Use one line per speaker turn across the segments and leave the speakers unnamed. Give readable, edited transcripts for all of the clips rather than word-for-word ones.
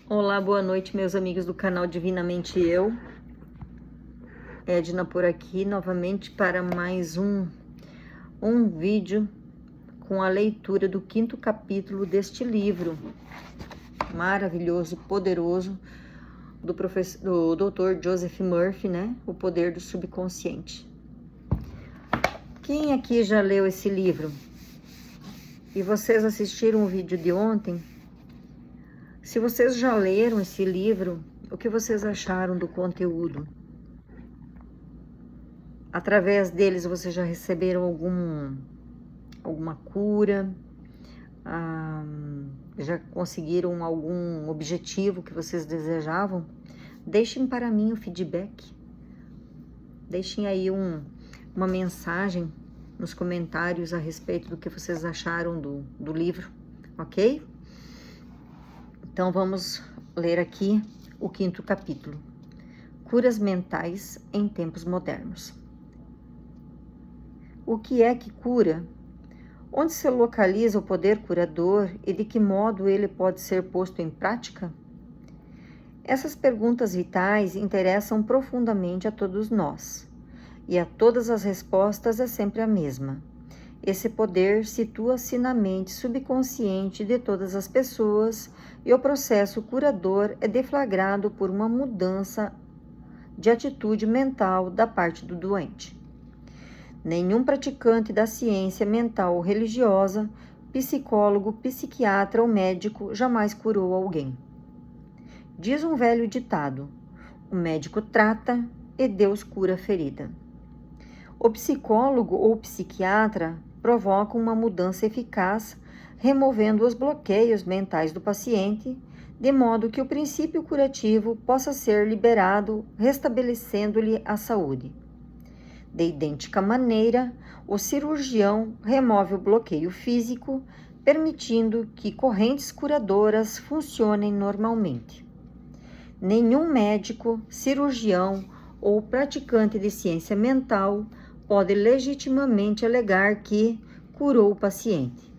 Olá, boa noite, meus amigos do canal Divinamente Eu. Edna por aqui, novamente para mais um vídeo com a leitura do 5º capítulo deste livro maravilhoso, poderoso, do Dr. Joseph Murphy, né? O Poder do Subconsciente. Quem aqui já leu esse livro? E vocês assistiram o vídeo de ontem? Se vocês já leram esse livro, o que vocês acharam do conteúdo? Através deles, vocês já receberam alguma cura? Já conseguiram algum objetivo que vocês desejavam? Deixem para mim o feedback. Deixem aí uma mensagem nos comentários a respeito do que vocês acharam do livro, ok? Então, vamos ler aqui o 5º capítulo. Curas mentais em tempos modernos. O que é que cura? Onde se localiza o poder curador e de que modo ele pode ser posto em prática? Essas perguntas vitais interessam profundamente a todos nós, e a todas as respostas é sempre a mesma. Esse poder situa-se na mente subconsciente de todas as pessoas e o processo curador é deflagrado por uma mudança de atitude mental da parte do doente. Nenhum praticante da ciência mental ou religiosa, psicólogo, psiquiatra ou médico jamais curou alguém. Diz um velho ditado: o médico trata e Deus cura a ferida. O psicólogo ou psiquiatra provoca uma mudança eficaz, removendo os bloqueios mentais do paciente, de modo que o princípio curativo possa ser liberado, restabelecendo-lhe a saúde. De idêntica maneira, o cirurgião remove o bloqueio físico, permitindo que correntes curadoras funcionem normalmente. Nenhum médico, cirurgião ou praticante de ciência mental pode legitimamente alegar que curou o paciente.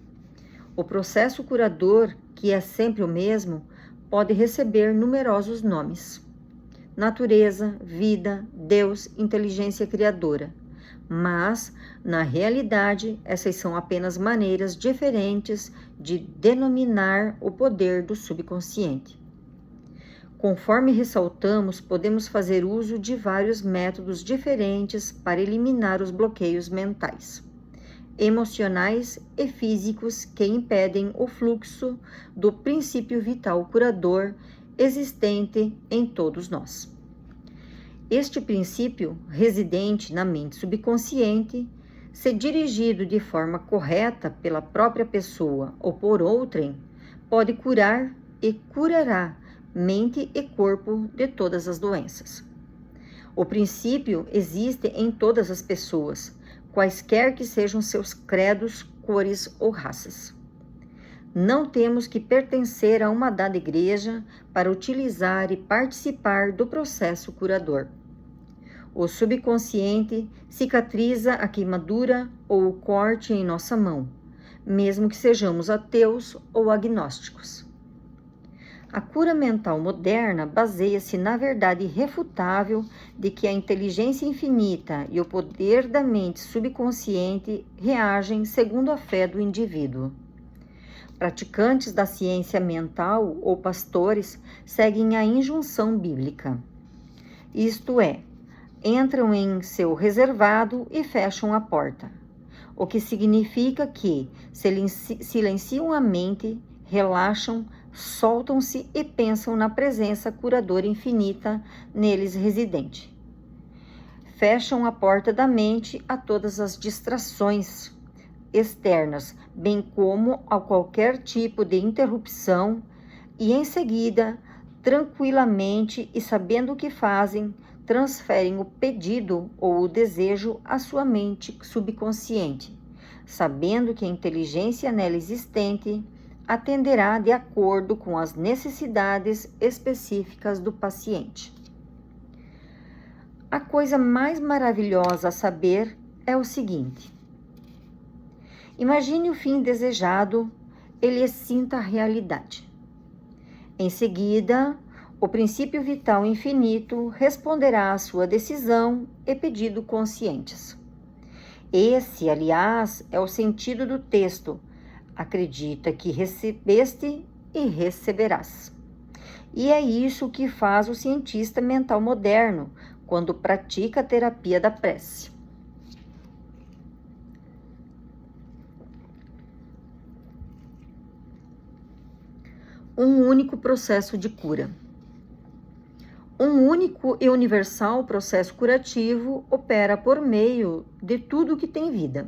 O processo curador, que é sempre o mesmo, pode receber numerosos nomes: natureza, vida, Deus, inteligência criadora. Mas, na realidade, essas são apenas maneiras diferentes de denominar o poder do subconsciente. Conforme ressaltamos, podemos fazer uso de vários métodos diferentes para eliminar os bloqueios mentais, emocionais e físicos que impedem o fluxo do princípio vital curador existente em todos nós. Este princípio, residente na mente subconsciente, se dirigido de forma correta pela própria pessoa ou por outrem, pode curar e curará mente e corpo de todas as doenças. O princípio existe em todas as pessoas, quaisquer que sejam seus credos, cores ou raças. Não temos que pertencer a uma dada igreja para utilizar e participar do processo curador. O subconsciente cicatriza a queimadura ou o corte em nossa mão, mesmo que sejamos ateus ou agnósticos. A cura mental moderna baseia-se na verdade irrefutável de que a inteligência infinita e o poder da mente subconsciente reagem segundo a fé do indivíduo. Praticantes da ciência mental ou pastores seguem a injunção bíblica. Isto é, entram em seu reservado e fecham a porta, o que significa que silenciam a mente, relaxam, soltam-se e pensam na presença curadora infinita neles residente. Fecham a porta da mente a todas as distrações externas, bem como a qualquer tipo de interrupção, e em seguida, tranquilamente e sabendo o que fazem, transferem o pedido ou o desejo à sua mente subconsciente, sabendo que a inteligência nela existente atenderá de acordo com as necessidades específicas do paciente. A coisa mais maravilhosa a saber é o seguinte: imagine o fim desejado, ele sinta a realidade. Em seguida, o princípio vital infinito responderá à sua decisão e pedido conscientes. Esse, aliás, é o sentido do texto. Acredita que recebeste e receberás. E é isso que faz o cientista mental moderno quando pratica a terapia da prece. Um único processo de cura. Um único e universal processo curativo opera por meio de tudo que tem vida.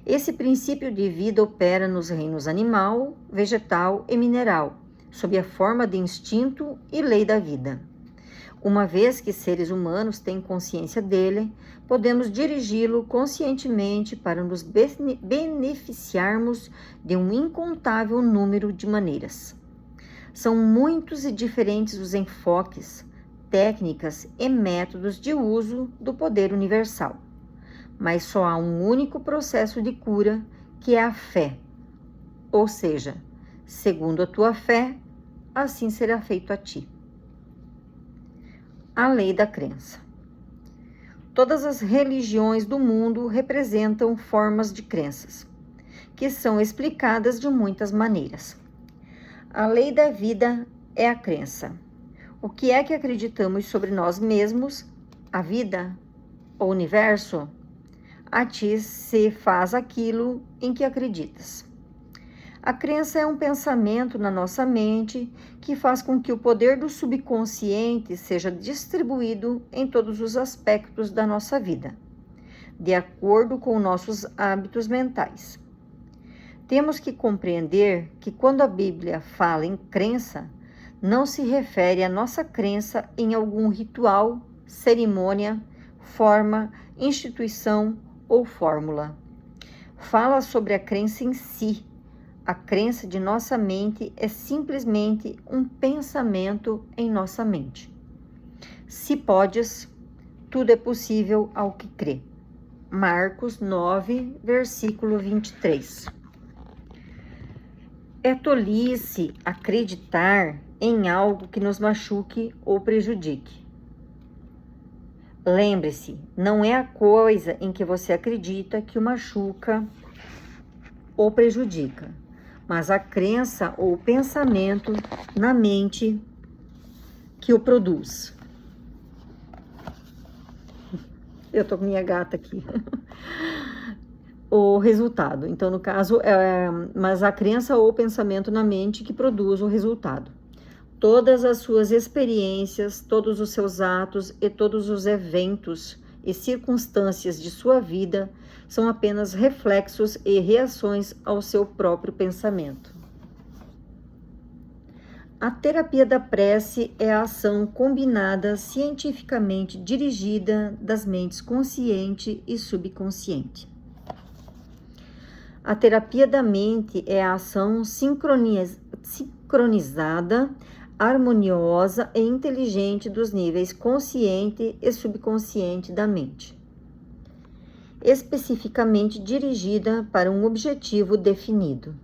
Esse princípio de vida opera nos reinos animal, vegetal e mineral, sob a forma de instinto e lei da vida. Uma vez que seres humanos têm consciência dele, podemos dirigi-lo conscientemente para nos beneficiarmos de um incontável número de maneiras. São muitos e diferentes os enfoques, técnicas e métodos de uso do poder universal. Mas só há um único processo de cura, que é a fé. Ou seja, segundo a tua fé, assim será feito a ti. A lei da crença. Todas as religiões do mundo representam formas de crenças, que são explicadas de muitas maneiras. A lei da vida é a crença. O que é que acreditamos sobre nós mesmos, a vida, o universo? A ti se faz aquilo em que acreditas. A crença é um pensamento na nossa mente que faz com que o poder do subconsciente seja distribuído em todos os aspectos da nossa vida, de acordo com nossos hábitos mentais. Temos que compreender que quando a Bíblia fala em crença, não se refere à nossa crença em algum ritual, cerimônia, forma, instituição ou fórmula. Fala sobre a crença em si. A crença de nossa mente é simplesmente um pensamento em nossa mente. Se podes, tudo é possível ao que crê. Marcos 9, versículo 23. É tolice acreditar em algo que nos machuque ou prejudique. Lembre-se, não é a coisa em que você acredita que o machuca ou prejudica, mas a crença ou o pensamento na mente que o produz. Eu tô com minha gata aqui. O resultado. Então, no caso, mas a crença ou o pensamento na mente que produz o resultado. Todas as suas experiências, todos os seus atos e todos os eventos e circunstâncias de sua vida são apenas reflexos e reações ao seu próprio pensamento. A terapia da prece é a ação combinada cientificamente dirigida das mentes consciente e subconsciente. A terapia da mente é a ação sincronizada, harmoniosa e inteligente dos níveis consciente e subconsciente da mente, especificamente dirigida para um objetivo definido.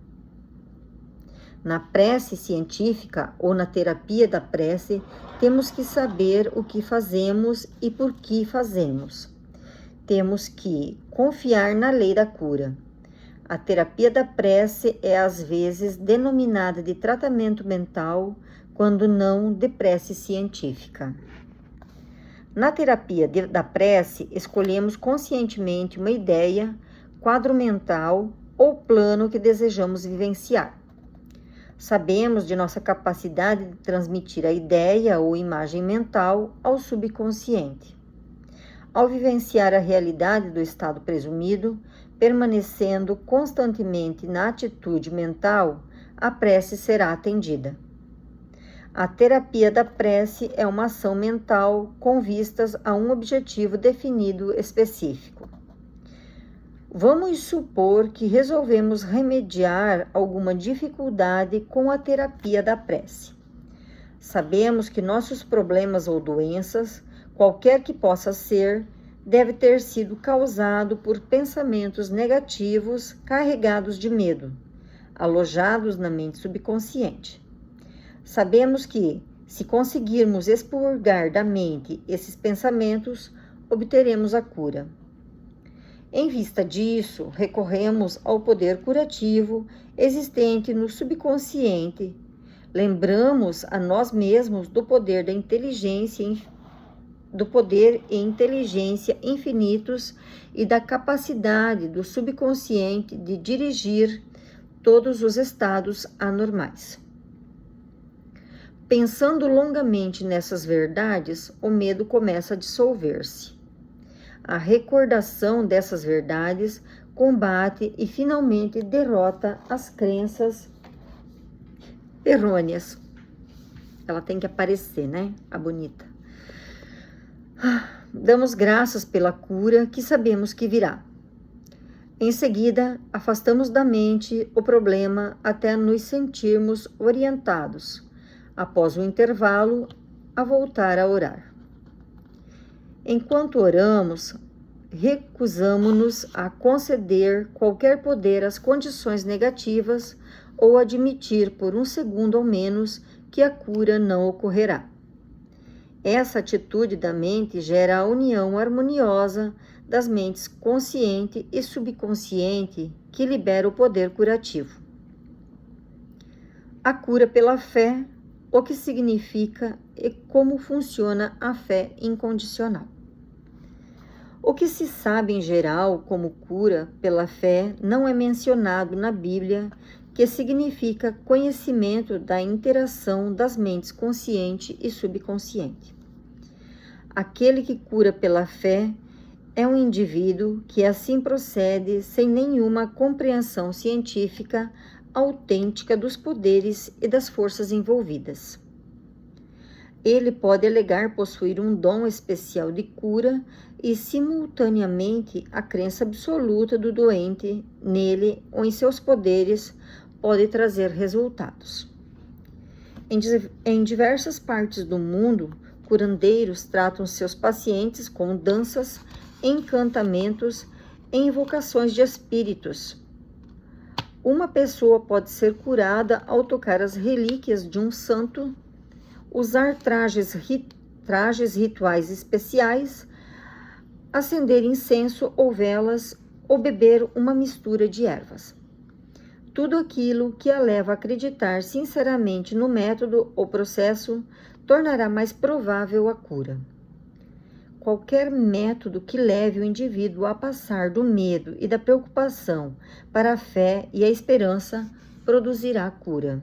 Na prece científica ou na terapia da prece, temos que saber o que fazemos e por que fazemos. Temos que confiar na lei da cura. A terapia da prece é às vezes denominada de tratamento mental, quando não de prece científica. Na terapia da prece, escolhemos conscientemente uma ideia, quadro mental ou plano que desejamos vivenciar. Sabemos de nossa capacidade de transmitir a ideia ou imagem mental ao subconsciente. Ao vivenciar a realidade do estado presumido, permanecendo constantemente na atitude mental, a prece será atendida. A terapia da prece é uma ação mental com vistas a um objetivo definido específico. Vamos supor que resolvemos remediar alguma dificuldade com a terapia da prece. Sabemos que nossos problemas ou doenças, qualquer que possa ser, deve ter sido causado por pensamentos negativos carregados de medo, alojados na mente subconsciente. Sabemos que, se conseguirmos expurgar da mente esses pensamentos, obteremos a cura. Em vista disso, recorremos ao poder curativo existente no subconsciente. Lembramos a nós mesmos do poder e inteligência infinitos e da capacidade do subconsciente de dirigir todos os estados anormais. Pensando longamente nessas verdades, o medo começa a dissolver-se. A recordação dessas verdades combate e finalmente derrota as crenças errôneas. Ela tem que aparecer, né? A bonita. Damos graças pela cura que sabemos que virá. Em seguida, afastamos da mente o problema até nos sentirmos orientados, após o intervalo, a voltar a orar. Enquanto oramos, recusamo-nos a conceder qualquer poder às condições negativas ou admitir por um segundo ao menos que a cura não ocorrerá. Essa atitude da mente gera a união harmoniosa das mentes consciente e subconsciente que libera o poder curativo. A cura pela fé, o que significa e como funciona a fé incondicional. O que se sabe em geral como cura pela fé não é mencionado na Bíblia, que significa conhecimento da interação das mentes consciente e subconsciente. Aquele que cura pela fé é um indivíduo que assim procede sem nenhuma compreensão científica autêntica dos poderes e das forças envolvidas. Ele pode alegar possuir um dom especial de cura e, simultaneamente, a crença absoluta do doente nele ou em seus poderes pode trazer resultados. Em diversas partes do mundo, curandeiros tratam seus pacientes com danças, encantamentos e invocações de espíritos. Uma pessoa pode ser curada ao tocar as relíquias de um santo, usar trajes rituais especiais, acender incenso ou velas ou beber uma mistura de ervas. Tudo aquilo que a leva a acreditar sinceramente no método ou processo tornará mais provável a cura. Qualquer método que leve o indivíduo a passar do medo e da preocupação para a fé e a esperança produzirá cura.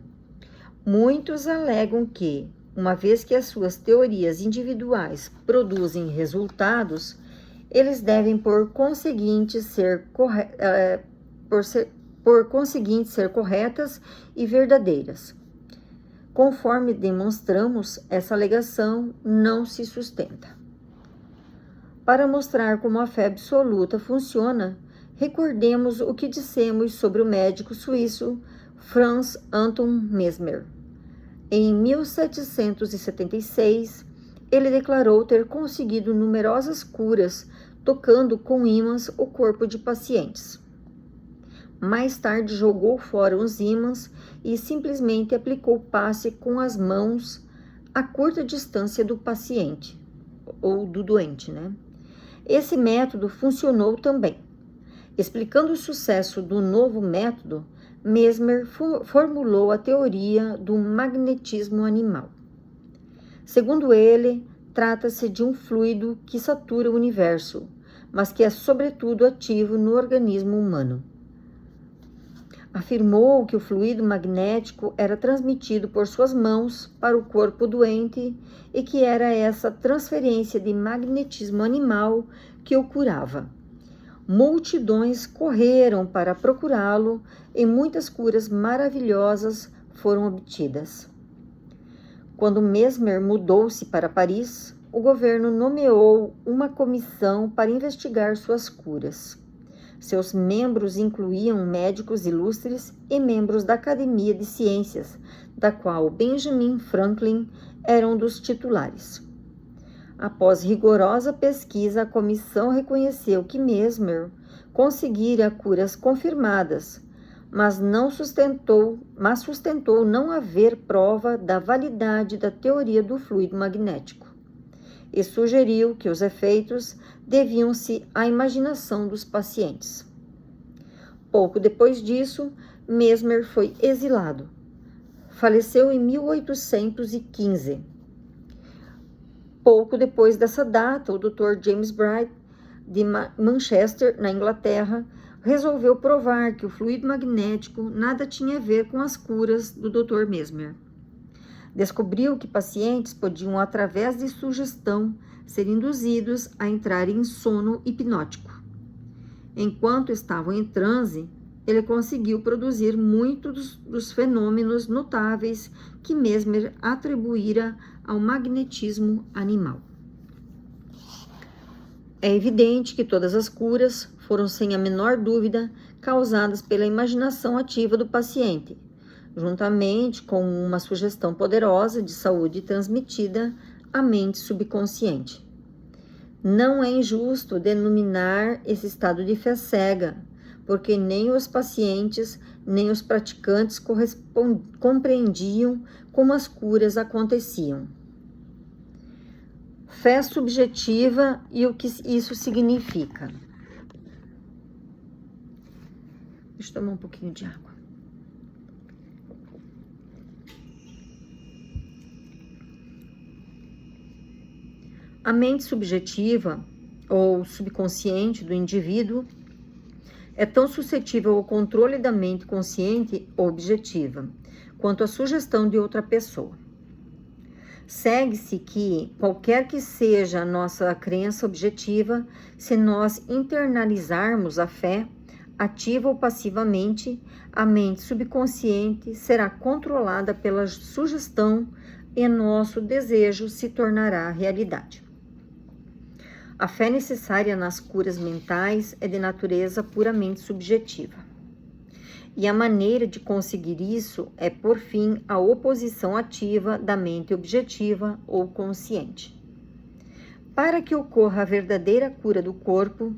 Muitos alegam que, uma vez que as suas teorias individuais produzem resultados, eles devem por conseguinte ser corretas e verdadeiras. Conforme demonstramos, essa alegação não se sustenta. Para mostrar como a fé absoluta funciona, recordemos o que dissemos sobre o médico suíço Franz Anton Mesmer. Em 1776, ele declarou ter conseguido numerosas curas tocando com ímãs o corpo de pacientes. Mais tarde jogou fora os ímãs e simplesmente aplicou passe com as mãos a curta distância do paciente, ou do doente, né? Esse método funcionou também. Explicando o sucesso do novo método, Mesmer formulou a teoria do magnetismo animal. Segundo ele, trata-se de um fluido que satura o universo, mas que é sobretudo ativo no organismo humano. Afirmou que o fluido magnético era transmitido por suas mãos para o corpo doente e que era essa transferência de magnetismo animal que o curava. Multidões correram para procurá-lo e muitas curas maravilhosas foram obtidas. Quando Mesmer mudou-se para Paris, o governo nomeou uma comissão para investigar suas curas. Seus membros incluíam médicos ilustres e membros da Academia de Ciências, da qual Benjamin Franklin era um dos titulares. Após rigorosa pesquisa, a comissão reconheceu que Mesmer conseguira curas confirmadas, mas sustentou não haver prova da validade da teoria do fluido magnético, e sugeriu que os efeitos deviam-se à imaginação dos pacientes. Pouco depois disso, Mesmer foi exilado. Faleceu em 1815. Pouco depois dessa data, o Dr. James Bright, de Manchester, na Inglaterra, resolveu provar que o fluido magnético nada tinha a ver com as curas do Dr. Mesmer. Descobriu que pacientes podiam, através de sugestão, ser induzidos a entrar em sono hipnótico. Enquanto estavam em transe, ele conseguiu produzir muitos dos fenômenos notáveis que Mesmer atribuíra ao magnetismo animal. É evidente que todas as curas foram, sem a menor dúvida, causadas pela imaginação ativa do paciente, juntamente com uma sugestão poderosa de saúde transmitida à mente subconsciente. Não é injusto denominar esse estado de fé cega, porque nem os pacientes nem os praticantes compreendiam como as curas aconteciam. Fé subjetiva e o que isso significa. Deixa eu tomar um pouquinho de água. A mente subjetiva ou subconsciente do indivíduo é tão suscetível ao controle da mente consciente ou objetiva quanto à sugestão de outra pessoa. Segue-se que, qualquer que seja a nossa crença objetiva, se nós internalizarmos a fé, ativa ou passivamente, a mente subconsciente será controlada pela sugestão e nosso desejo se tornará realidade. A fé necessária nas curas mentais é de natureza puramente subjetiva. E a maneira de conseguir isso é, por fim, a oposição ativa da mente objetiva ou consciente. Para que ocorra a verdadeira cura do corpo,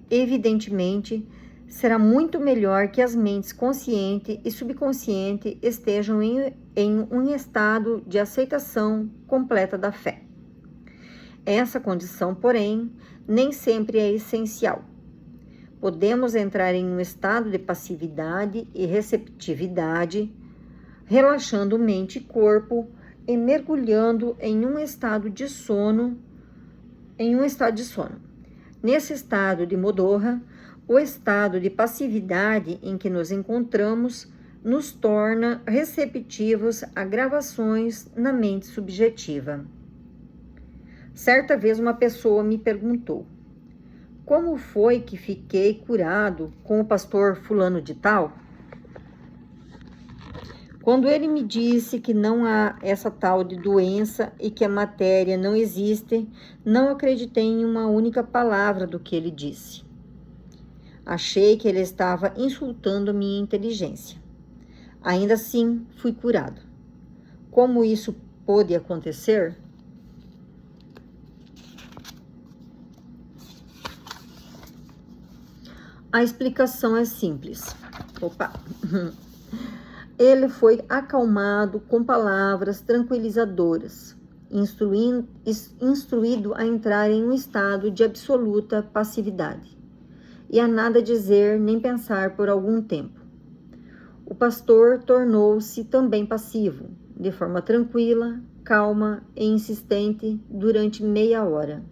evidentemente, será muito melhor que as mentes consciente e subconsciente estejam em um estado de aceitação completa da fé. Essa condição, porém, nem sempre é essencial. Podemos entrar em um estado de passividade e receptividade, relaxando mente e corpo e mergulhando em um estado de sono. Nesse estado de modorra, o estado de passividade em que nos encontramos nos torna receptivos a gravações na mente subjetiva. Certa vez uma pessoa me perguntou: como foi que fiquei curado com o pastor fulano de tal? Quando ele me disse que não há essa tal de doença e que a matéria não existe, não acreditei em uma única palavra do que ele disse. Achei que ele estava insultando minha inteligência. Ainda assim, fui curado. Como isso pôde acontecer? A explicação é simples. Ele foi acalmado com palavras tranquilizadoras, instruído a entrar em um estado de absoluta passividade, e a nada dizer nem pensar por algum tempo. O pastor tornou-se também passivo, de forma tranquila, calma e insistente durante meia hora.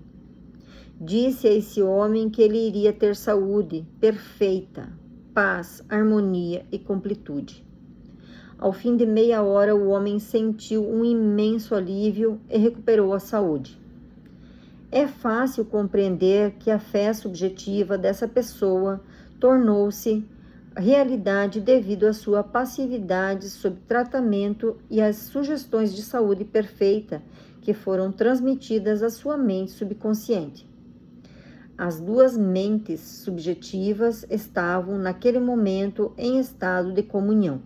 Disse a esse homem que ele iria ter saúde perfeita, paz, harmonia e completude. Ao fim de meia hora, o homem sentiu um imenso alívio e recuperou a saúde. É fácil compreender que a fé subjetiva dessa pessoa tornou-se realidade devido à sua passividade sob tratamento e às sugestões de saúde perfeita que foram transmitidas à sua mente subconsciente. As duas mentes subjetivas estavam, naquele momento, em estado de comunhão.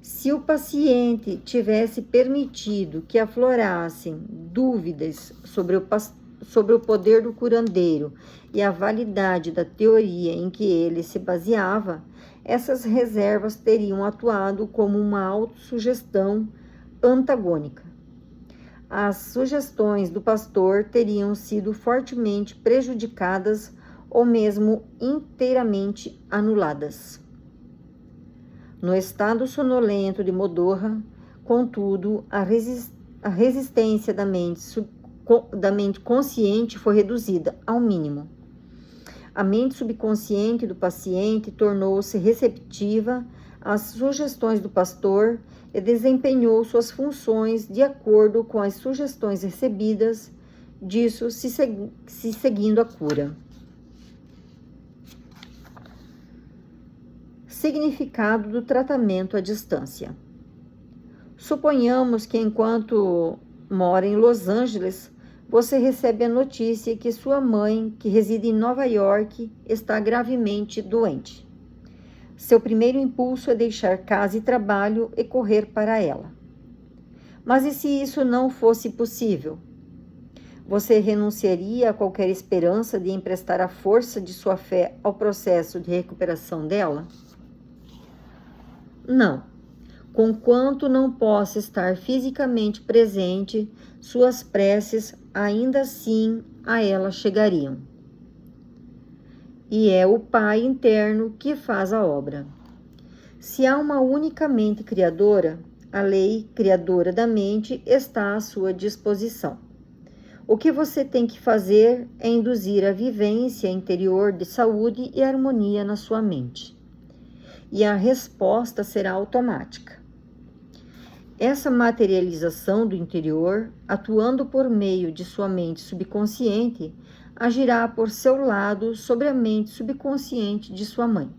Se o paciente tivesse permitido que aflorassem dúvidas sobre o poder do curandeiro e a validade da teoria em que ele se baseava, essas reservas teriam atuado como uma autossugestão antagônica. As sugestões do pastor teriam sido fortemente prejudicadas ou mesmo inteiramente anuladas. No estado sonolento de Modorra, contudo, a resistência da mente consciente foi reduzida ao mínimo. A mente subconsciente do paciente tornou-se receptiva às sugestões do pastor e desempenhou suas funções de acordo com as sugestões recebidas, disso se seguindo a cura. Significado do tratamento à distância. Suponhamos que enquanto mora em Los Angeles, você recebe a notícia que sua mãe, que reside em Nova York, está gravemente doente. Seu primeiro impulso é deixar casa e trabalho e correr para ela. Mas e se isso não fosse possível? Você renunciaria a qualquer esperança de emprestar a força de sua fé ao processo de recuperação dela? Não. Conquanto não possa estar fisicamente presente, suas preces ainda assim a ela chegariam. E é o Pai interno que faz a obra. Se há uma única mente criadora, a lei criadora da mente está à sua disposição. O que você tem que fazer é induzir a vivência interior de saúde e harmonia na sua mente. E a resposta será automática. Essa materialização do interior, atuando por meio de sua mente subconsciente, agirá por seu lado sobre a mente subconsciente de sua mãe.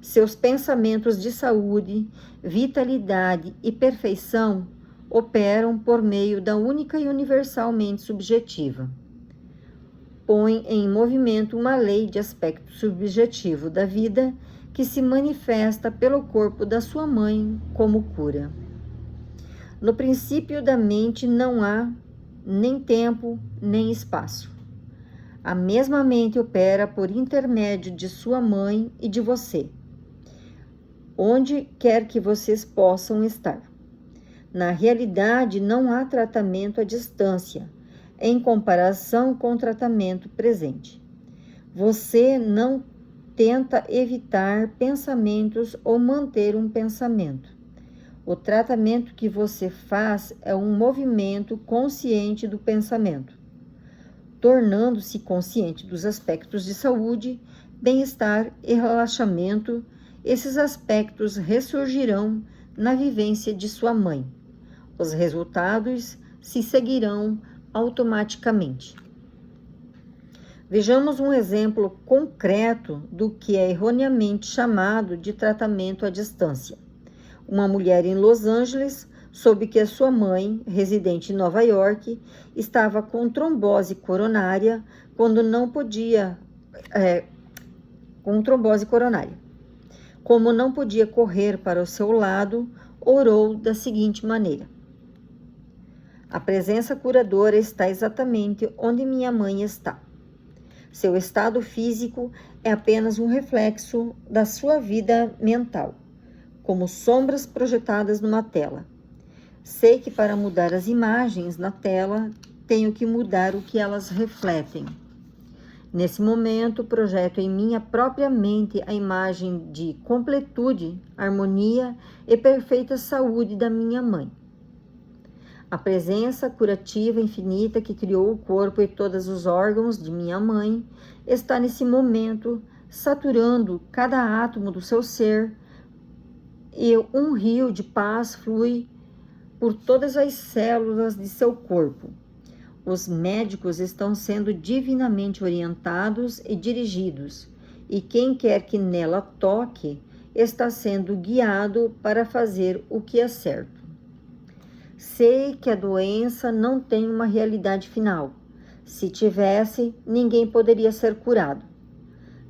Seus pensamentos de saúde, vitalidade e perfeição operam por meio da única e universal mente subjetiva. Põe em movimento uma lei de aspecto subjetivo da vida que se manifesta pelo corpo da sua mãe como cura. No princípio da mente não há nem tempo, nem espaço. A mesma mente opera por intermédio de sua mãe e de você, onde quer que vocês possam estar. Na realidade, não há tratamento à distância, em comparação com o tratamento presente. Você não tenta evitar pensamentos ou manter um pensamento. O tratamento que você faz é um movimento consciente do pensamento, tornando-se consciente dos aspectos de saúde, bem-estar e relaxamento. Esses aspectos ressurgirão na vivência de sua mãe. Os resultados se seguirão automaticamente. Vejamos um exemplo concreto do que é erroneamente chamado de tratamento à distância. Uma mulher em Los Angeles soube que a sua mãe, residente em Nova York, estava com trombose coronária quando não podia, com trombose coronária. Como não podia correr para o seu lado, orou da seguinte maneira: a presença curadora está exatamente onde minha mãe está. Seu estado físico é apenas um reflexo da sua vida mental, como sombras projetadas numa tela. Sei que para mudar as imagens na tela, tenho que mudar o que elas refletem. Nesse momento, projeto em minha própria mente a imagem de completude, harmonia e perfeita saúde da minha mãe. A presença curativa infinita que criou o corpo e todos os órgãos de minha mãe está nesse momento saturando cada átomo do seu ser, e um rio de paz flui por todas as células de seu corpo. Os médicos estão sendo divinamente orientados e dirigidos, e quem quer que nela toque está sendo guiado para fazer o que é certo. Sei que a doença não tem uma realidade final. Se tivesse, ninguém poderia ser curado.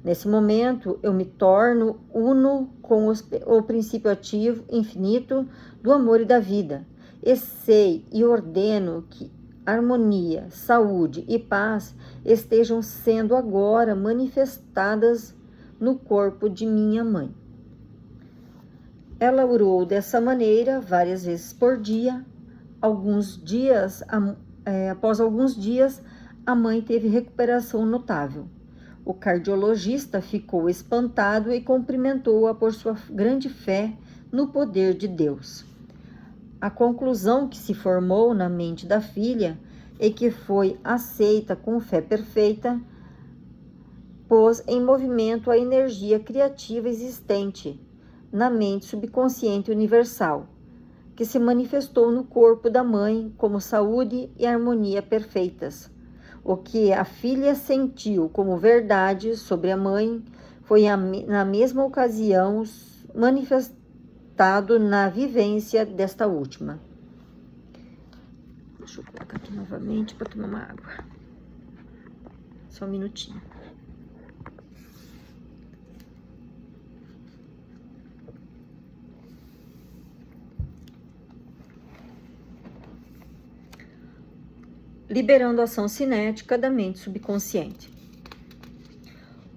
Nesse momento, eu me torno uno com o princípio ativo infinito do amor e da vida. E sei e ordeno que harmonia, saúde e paz estejam sendo agora manifestadas no corpo de minha mãe. Ela orou dessa maneira várias vezes por dia. Após alguns dias, a mãe teve recuperação notável. O cardiologista ficou espantado e cumprimentou-a por sua grande fé no poder de Deus. A conclusão que se formou na mente da filha e que foi aceita com fé perfeita, pôs em movimento a energia criativa existente na mente subconsciente universal, que se manifestou no corpo da mãe como saúde e harmonia perfeitas. O que a filha sentiu como verdade sobre a mãe foi na mesma ocasião manifestado na vivência desta última. Deixa eu colocar aqui novamente para tomar uma água. Só um minutinho. Liberando a ação cinética da mente subconsciente.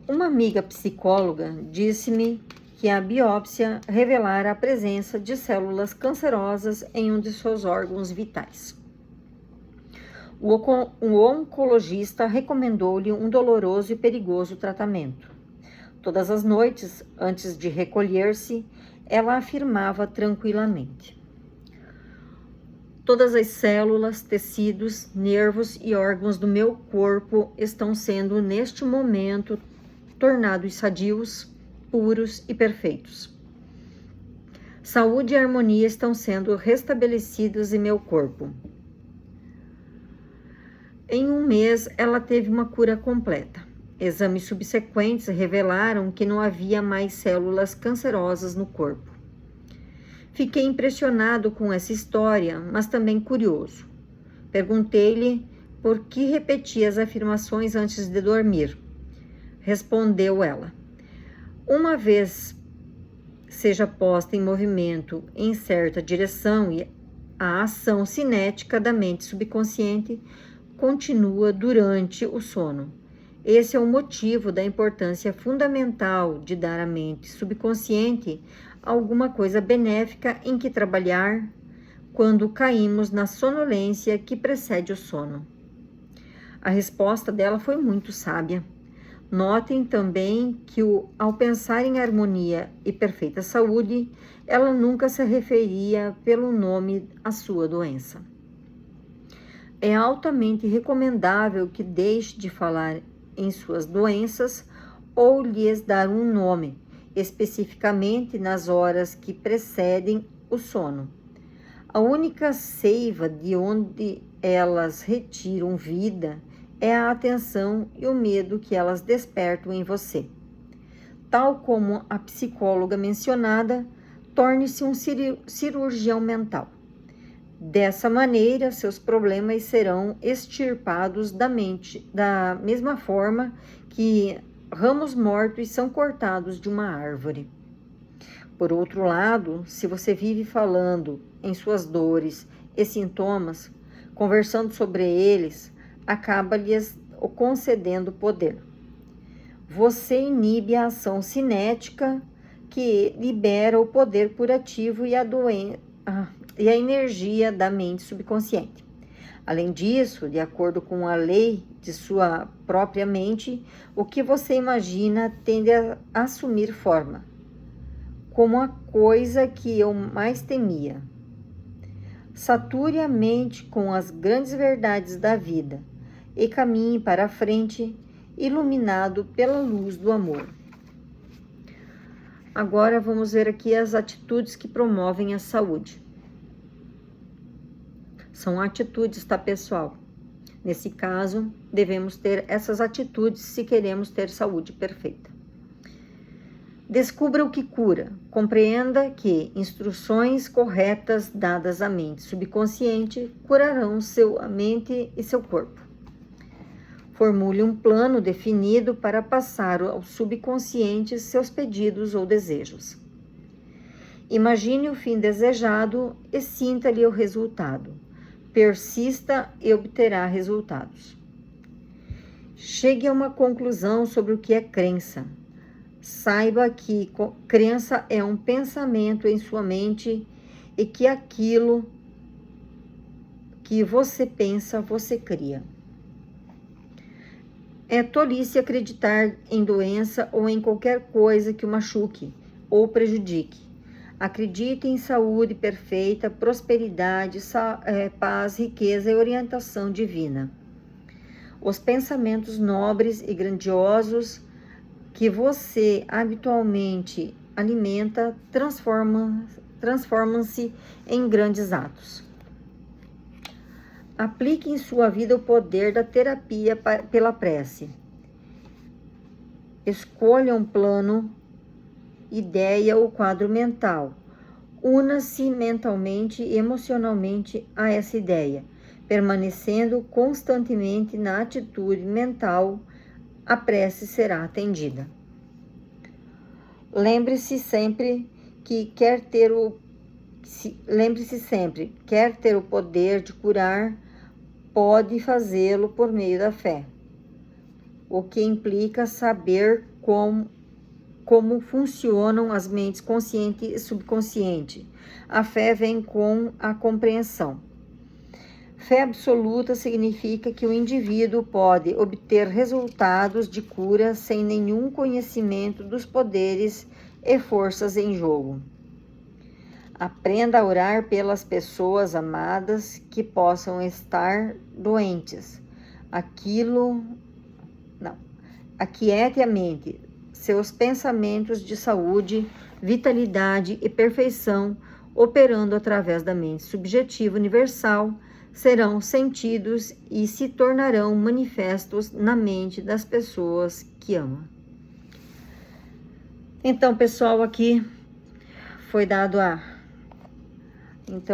Uma amiga psicóloga disse-me que a biópsia revelara a presença de células cancerosas em um de seus órgãos vitais. O oncologista recomendou-lhe um doloroso e perigoso tratamento. Todas as noites, antes de recolher-se, ela afirmava tranquilamente: todas as células, tecidos, nervos e órgãos do meu corpo estão sendo, neste momento, tornados sadios, puros e perfeitos. Saúde e harmonia estão sendo restabelecidas em meu corpo. Em um mês, ela teve uma cura completa. Exames subsequentes revelaram que não havia mais células cancerosas no corpo. Fiquei impressionado com essa história, mas também curioso. Perguntei-lhe por que repetia as afirmações antes de dormir. Respondeu ela: uma vez seja posta em movimento em certa direção, e a ação cinética da mente subconsciente continua durante o sono. Esse é o motivo da importância fundamental de dar à mente subconsciente alguma coisa benéfica em que trabalhar quando caímos na sonolência que precede o sono. A resposta dela foi muito sábia. Notem também que, ao pensar em harmonia e perfeita saúde, ela nunca se referia pelo nome à sua doença. É altamente recomendável que deixe de falar em suas doenças ou lhes dar um nome, especificamente nas horas que precedem o sono. A única seiva de onde elas retiram vida é a atenção e o medo que elas despertam em você. Tal como a psicóloga mencionada, torne-se um cirurgião mental. Dessa maneira, seus problemas serão extirpados da mente, da mesma forma que ramos mortos são cortados de uma árvore. Por outro lado, se você vive falando em suas dores e sintomas, conversando sobre eles, acaba-lhes concedendo poder. Você inibe a ação cinética que libera o poder curativo e a energia da mente subconsciente. Além disso, de acordo com a lei de sua própria mente, o que você imagina tende a assumir forma, como a coisa que eu mais temia. Sature a mente com as grandes verdades da vida e caminhe para a frente, iluminado pela luz do amor. Agora vamos ver aqui as atitudes que promovem a saúde. São atitudes, tá, pessoal? Nesse caso, devemos ter essas atitudes se queremos ter saúde perfeita. Descubra o que cura. Compreenda que instruções corretas dadas à mente subconsciente curarão sua mente e seu corpo. Formule um plano definido para passar ao subconsciente seus pedidos ou desejos. Imagine o fim desejado e sinta-lhe o resultado. Persista e obterá resultados. Chegue a uma conclusão sobre o que é crença. Saiba que crença é um pensamento em sua mente e que aquilo que você pensa, você cria. É tolice acreditar em doença ou em qualquer coisa que o machuque ou prejudique. Acredite em saúde perfeita, prosperidade, paz, riqueza e orientação divina. Os pensamentos nobres e grandiosos que você habitualmente alimenta transformam-se em grandes atos. Aplique em sua vida o poder da terapia pela prece. Escolha um plano, ideia ou quadro mental. Una-se mentalmente e emocionalmente a essa ideia, permanecendo constantemente na atitude mental, a prece será atendida. Lembre-se sempre, quer ter o poder de curar, pode fazê-lo por meio da fé, o que implica saber como funcionam as mentes consciente e subconsciente. A fé vem com a compreensão. Fé absoluta significa que o indivíduo pode obter resultados de cura sem nenhum conhecimento dos poderes e forças em jogo. Aprenda a orar pelas pessoas amadas que possam estar doentes. Aquiete a mente. Seus pensamentos de saúde, vitalidade e perfeição, operando através da mente subjetiva universal, serão sentidos e se tornarão manifestos na mente das pessoas que ama. Então, pessoal, aqui foi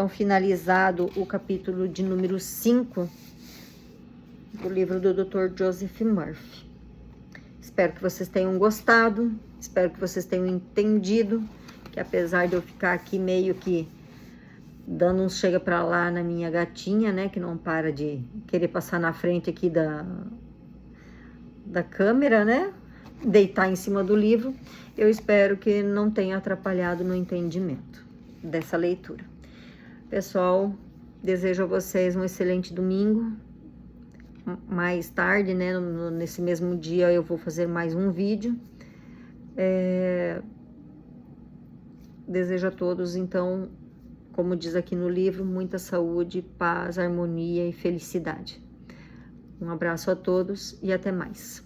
finalizado o capítulo de número 5 do livro do Dr. Joseph Murphy. Espero que vocês tenham gostado, espero que vocês tenham entendido que apesar de eu ficar aqui meio que dando uns chega pra lá na minha gatinha, né, que não para de querer passar na frente aqui da câmera, né, deitar em cima do livro, eu espero que não tenha atrapalhado no entendimento dessa leitura. Pessoal, desejo a vocês um excelente domingo. Mais tarde, né, nesse mesmo dia eu vou fazer mais um vídeo. Desejo a todos, então, como diz aqui no livro, muita saúde, paz, harmonia e felicidade. Um abraço a todos e até mais.